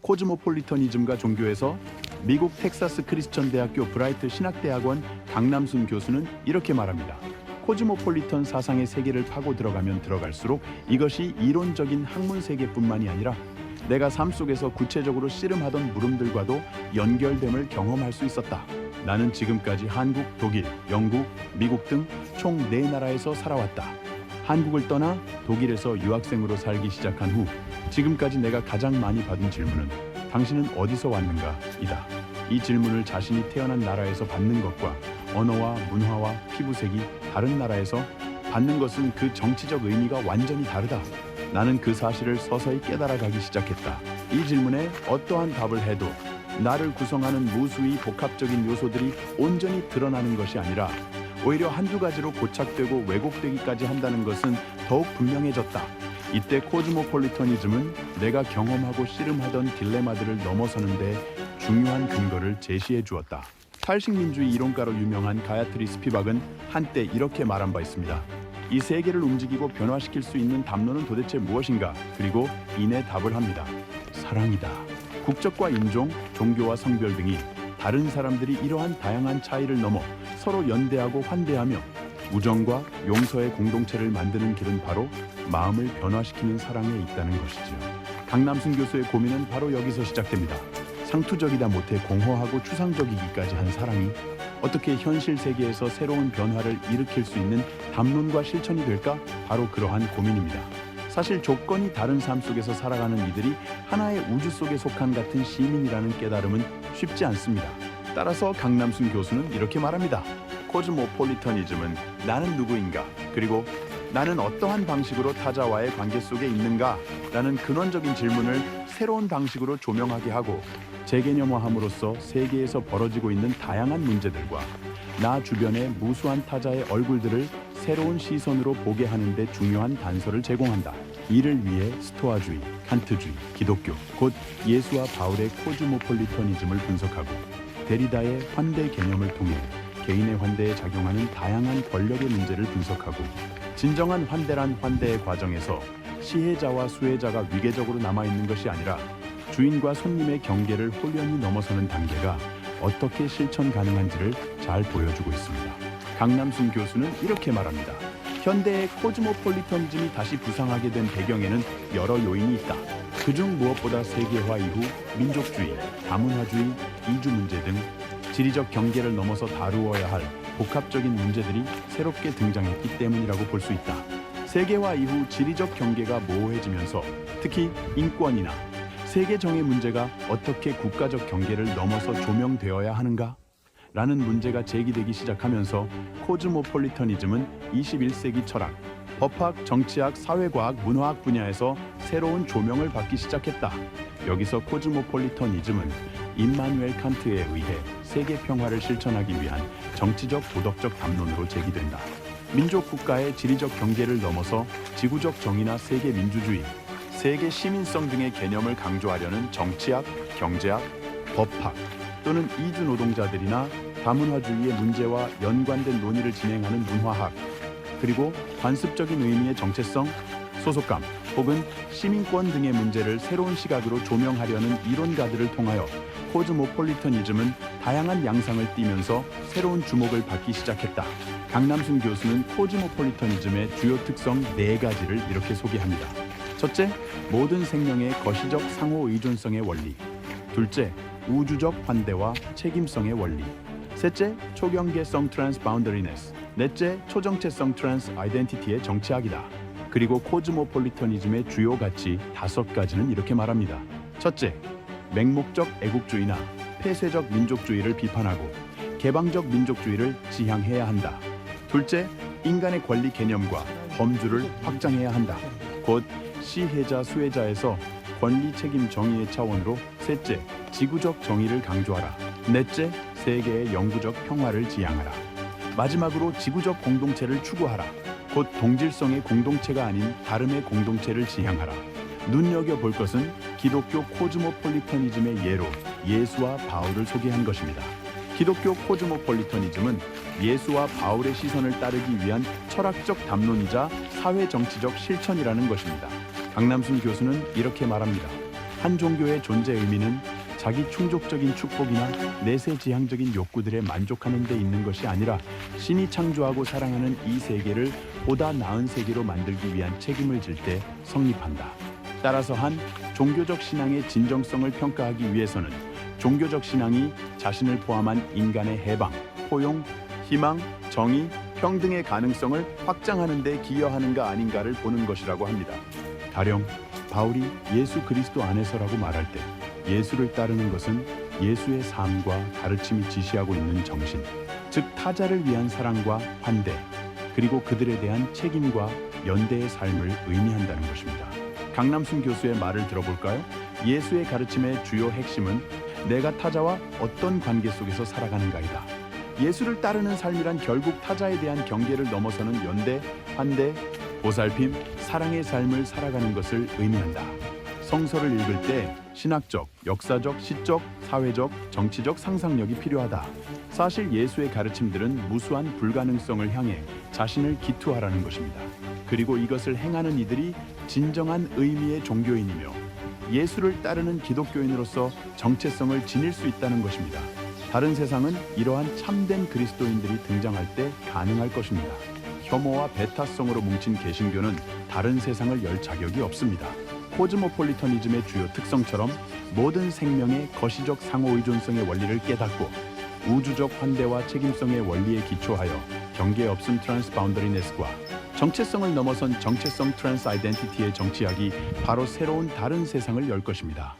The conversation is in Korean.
코즈모폴리터니즘과 종교에서 미국 텍사스 크리스천 대학교 브라이트 신학대학원 강남순 교수는 이렇게 말합니다. 코즈모폴리턴 사상의 세계를 파고 들어가면 들어갈수록 이것이 이론적인 학문 세계뿐만이 아니라 내가 삶 속에서 구체적으로 씨름하던 물음들과도 연결됨을 경험할 수 있었다. 나는 지금까지 한국, 독일, 영국, 미국 등 총 4나라에서 살아왔다. 한국을 떠나 독일에서 유학생으로 살기 시작한 후 지금까지 내가 가장 많이 받은 질문은 당신은 어디서 왔는가? 이다. 이 질문을 자신이 태어난 나라에서 받는 것과 언어와 문화와 피부색이 다른 나라에서 받는 것은 그 정치적 의미가 완전히 다르다. 나는 그 사실을 서서히 깨달아가기 시작했다. 이 질문에 어떠한 답을 해도 나를 구성하는 무수히 복합적인 요소들이 온전히 드러나는 것이 아니라 오히려 한두 가지로 고착되고 왜곡되기까지 한다는 것은 더욱 분명해졌다. 이때 코즈모폴리터니즘은 내가 경험하고 씨름하던 딜레마들을 넘어서는 데 중요한 근거를 제시해 주었다. 탈식민주의 이론가로 유명한 가야트리 스피박은 한때 이렇게 말한 바 있습니다. 이 세계를 움직이고 변화시킬 수 있는 담론은 도대체 무엇인가? 그리고 이내 답을 합니다. 사랑이다. 국적과 인종, 종교와 성별 등이 다른 사람들이 이러한 다양한 차이를 넘어 서로 연대하고 환대하며 우정과 용서의 공동체를 만드는 길은 바로 마음을 변화시키는 사랑에 있다는 것이지요. 강남순 교수의 고민은 바로 여기서 시작됩니다. 상투적이다 못해 공허하고 추상적이기까지 한 사랑이 어떻게 현실 세계에서 새로운 변화를 일으킬 수 있는 담론과 실천이 될까? 바로 그러한 고민입니다. 사실 조건이 다른 삶 속에서 살아가는 이들이 하나의 우주 속에 속한 같은 시민이라는 깨달음은 쉽지 않습니다. 따라서 강남순 교수는 이렇게 말합니다. 코즈모폴리터니즘은 나는 누구인가? 그리고 나는 어떠한 방식으로 타자와의 관계 속에 있는가? 라는 근원적인 질문을 새로운 방식으로 조명하게 하고 재개념화함으로써 세계에서 벌어지고 있는 다양한 문제들과 나 주변의 무수한 타자의 얼굴들을 새로운 시선으로 보게 하는 데 중요한 단서를 제공한다. 이를 위해 스토아주의, 칸트주의, 기독교, 곧 예수와 바울의 코즈모폴리터니즘을 분석하고 데리다의 환대 개념을 통해 개인의 환대에 작용하는 다양한 권력의 문제를 분석하고 진정한 환대란 환대의 과정에서 시혜자와 수혜자가 위계적으로 남아있는 것이 아니라 주인과 손님의 경계를 홀연히 넘어서는 단계가 어떻게 실천 가능한지를 잘 보여주고 있습니다. 강남순 교수는 이렇게 말합니다. 현대의 코즈모폴리터니즘이 다시 부상하게 된 배경에는 여러 요인이 있다. 그중 무엇보다 세계화 이후 민족주의, 다문화주의, 이주 문제 등 지리적 경계를 넘어서 다루어야 할 복합적인 문제들이 새롭게 등장했기 때문이라고 볼 수 있다. 세계화 이후 지리적 경계가 모호해지면서 특히 인권이나 세계 정의 문제가 어떻게 국가적 경계를 넘어서 조명되어야 하는가? 라는 문제가 제기되기 시작하면서 코즈모폴리터니즘은 21세기 철학, 법학, 정치학, 사회과학, 문화학 분야에서 새로운 조명을 받기 시작했다. 여기서 코즈모폴리터니즘은 임마누엘 칸트에 의해 세계 평화를 실천하기 위한 정치적, 도덕적 담론으로 제기된다. 민족 국가의 지리적 경계를 넘어서 지구적 정의나 세계 민주주의, 세계 시민성 등의 개념을 강조하려는 정치학, 경제학, 법학 또는 이주 노동자들이나 다문화주의의 문제와 연관된 논의를 진행하는 문화학, 그리고 관습적인 의미의 정체성, 소속감 혹은 시민권 등의 문제를 새로운 시각으로 조명하려는 이론가들을 통하여 코즈모폴리터니즘은 다양한 양상을 띠면서 새로운 주목을 받기 시작했다. 강남순 교수는 코즈모폴리터니즘의 주요 특성 4가지를 이렇게 소개합니다. 첫째, 모든 생명의 거시적 상호 의존성의 원리. 둘째, 우주적 환대와 책임성의 원리. 셋째, 초경계성 트랜스바운더리네스. 넷째, 초정체성 트랜스 아이덴티티의 정치학이다. 그리고 코즈모폴리터니즘의 주요 가치 5가지는 이렇게 말합니다. 첫째, 맹목적 애국주의나 폐쇄적 민족주의를 비판하고 개방적 민족주의를 지향해야 한다. 둘째, 인간의 권리 개념과 범주를 확장해야 한다. 곧 시혜자 수혜자에서 권리 책임 정의의 차원으로 셋째, 지구적 정의를 강조하라. 넷째, 세계의 영구적 평화를 지향하라. 마지막으로 지구적 공동체를 추구하라. 곧 동질성의 공동체가 아닌 다름의 공동체를 지향하라. 눈여겨볼 것은 기독교 코즈모폴리터니즘의 예로 예수와 바울을 소개한 것입니다. 기독교 코즈모폴리터니즘은 예수와 바울의 시선을 따르기 위한 철학적 담론이자 사회정치적 실천이라는 것입니다. 강남순 교수는 이렇게 말합니다. 한 종교의 존재 의미는 자기 충족적인 축복이나 내세지향적인 욕구들에 만족하는 데 있는 것이 아니라 신이 창조하고 사랑하는 이 세계를 보다 나은 세계로 만들기 위한 책임을 질 때 성립한다. 따라서 한 종교적 신앙의 진정성을 평가하기 위해서는 종교적 신앙이 자신을 포함한 인간의 해방, 포용, 희망, 정의, 평등의 가능성을 확장하는 데 기여하는가 아닌가를 보는 것이라고 합니다. 가령 바울이 예수 그리스도 안에서라고 말할 때 예수를 따르는 것은 예수의 삶과 가르침이 지시하고 있는 정신, 즉 타자를 위한 사랑과 환대, 그리고 그들에 대한 책임과 연대의 삶을 의미한다는 것입니다. 강남순 교수의 말을 들어볼까요? 예수의 가르침의 주요 핵심은 내가 타자와 어떤 관계 속에서 살아가는가이다. 예수를 따르는 삶이란 결국 타자에 대한 경계를 넘어서는 연대, 환대, 보살핌, 사랑의 삶을 살아가는 것을 의미한다. 성서를 읽을 때 신학적, 역사적, 시적, 사회적, 정치적 상상력이 필요하다. 사실 예수의 가르침들은 무수한 불가능성을 향해 자신을 기투하라는 것입니다. 그리고 이것을 행하는 이들이 진정한 의미의 종교인이며 예수를 따르는 기독교인으로서 정체성을 지닐 수 있다는 것입니다. 다른 세상은 이러한 참된 그리스도인들이 등장할 때 가능할 것입니다. 혐오와 배타성으로 뭉친 개신교는 다른 세상을 열 자격이 없습니다. 코즈모폴리터니즘의 주요 특성처럼 모든 생명의 거시적 상호의존성의 원리를 깨닫고 우주적 환대와 책임성의 원리에 기초하여 경계 없음 트랜스바운더리네스과 정체성을 넘어선 정체성 트랜스 아이덴티티의 정치학이 바로 새로운 다른 세상을 열 것입니다.